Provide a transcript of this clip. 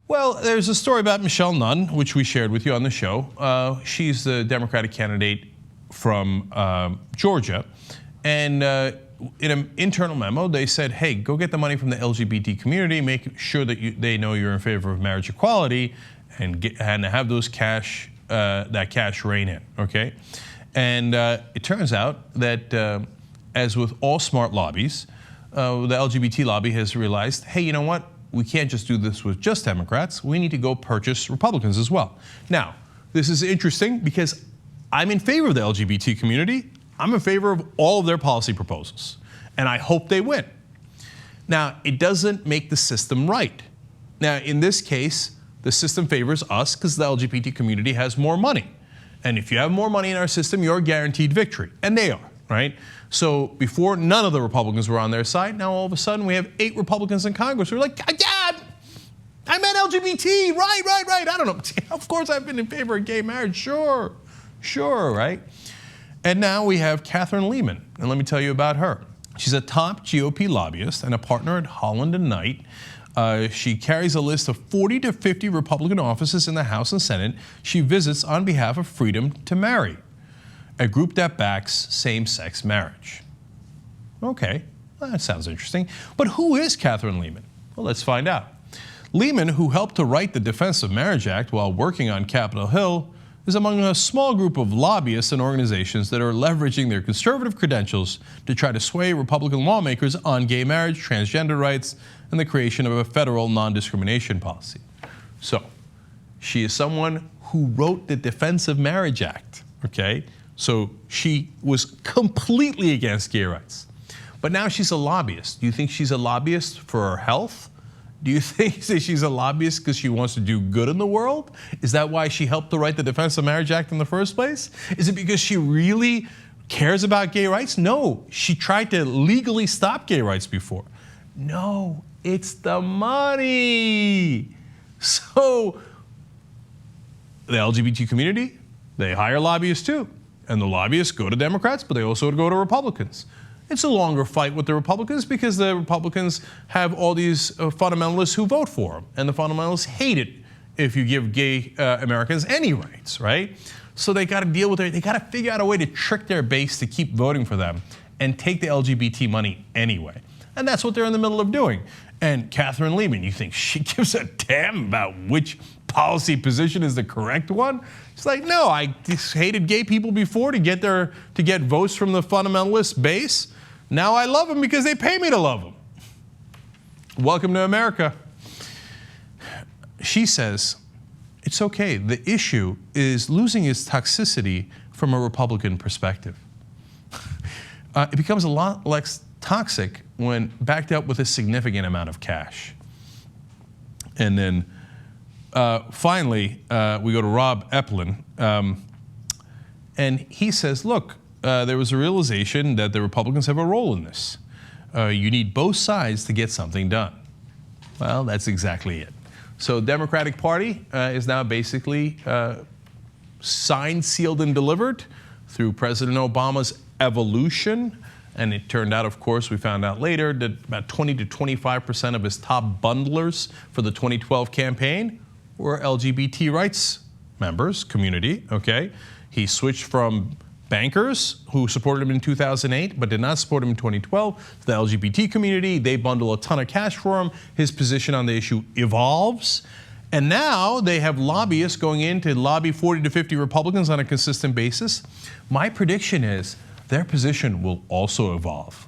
Well, there's a story about Michelle Nunn, which we shared with you on the show. She's the Democratic candidate from Georgia. And in an internal memo, they said, hey, go get the money from the LGBT community, make sure that they know you're in favor of marriage equality, and have those that cash rein in, okay? And it turns out that, as with all smart lobbies, the LGBT lobby has realized, hey, you know what? We can't just do this with just Democrats. We need to go purchase Republicans as well. Now, this is interesting because I'm in favor of the LGBT community. I'm in favor of all of their policy proposals, and I hope they win. Now, it doesn't make the system right. Now, in this case, the system favors us because the LGBT community has more money. And if you have more money in our system, you're guaranteed victory. And they are, right? So before, none of the Republicans were on their side. Now, all of a sudden, we have 8 Republicans in Congress who are like, yeah, I meant LGBT, right. I don't know. Of course, I've been in favor of gay marriage. Sure, right? And now we have Kathryn Lehman. And let me tell you about her. She's a top GOP lobbyist and a partner at Holland Knight. She carries a list of 40 to 50 Republican offices in the House and Senate she visits on behalf of Freedom to Marry, a group that backs same-sex marriage. Okay, well, that sounds interesting. But who is Kathryn Lehman? Well, let's find out. Lehman, who helped to write the Defense of Marriage Act while working on Capitol Hill, is among a small group of lobbyists and organizations that are leveraging their conservative credentials to try to sway Republican lawmakers on gay marriage, transgender rights, and the creation of a federal non-discrimination policy. So, she is someone who wrote the Defense of Marriage Act, okay? So she was completely against gay rights. But now she's a lobbyist. Do you think she's a lobbyist for her health? Do you think that she's a lobbyist because she wants to do good in the world? Is that why she helped to write the Defense of Marriage Act in the first place? Is it because she really cares about gay rights? No, she tried to legally stop gay rights before. No, it's the money. So the LGBT community, they hire lobbyists too. And the lobbyists go to Democrats, but they also go to Republicans. It's a longer fight with the Republicans because the Republicans have all these fundamentalists who vote for them. And the fundamentalists hate it if you give gay Americans any rights, right? So they got to deal with it. They got to figure out a way to trick their base to keep voting for them and take the LGBT money anyway. And that's what they're in the middle of doing. And Kathryn Lehman, you think she gives a damn about which policy position is the correct one? She's like, no, I just hated gay people before to get votes from the fundamentalist base. Now I love them because they pay me to love them. Welcome to America. She says, it's okay. The issue is losing its toxicity from a Republican perspective. It becomes a lot less toxic when backed up with a significant amount of cash. And then finally, we go to Rob Epplin, and he says, look, there was a realization that the Republicans have a role in this. You need both sides to get something done. Well, that's exactly it. So Democratic Party is now basically signed, sealed, and delivered through President Obama's evolution. And it turned out, of course, we found out later that about 20 to 25% of his top bundlers for the 2012 campaign were LGBT rights members, community, okay? He switched from bankers who supported him in 2008 but did not support him in 2012 to the LGBT community. They bundle a ton of cash for him. His position on the issue evolves. And now they have lobbyists going in to lobby 40 to 50 Republicans on a consistent basis. My prediction is their position will also evolve.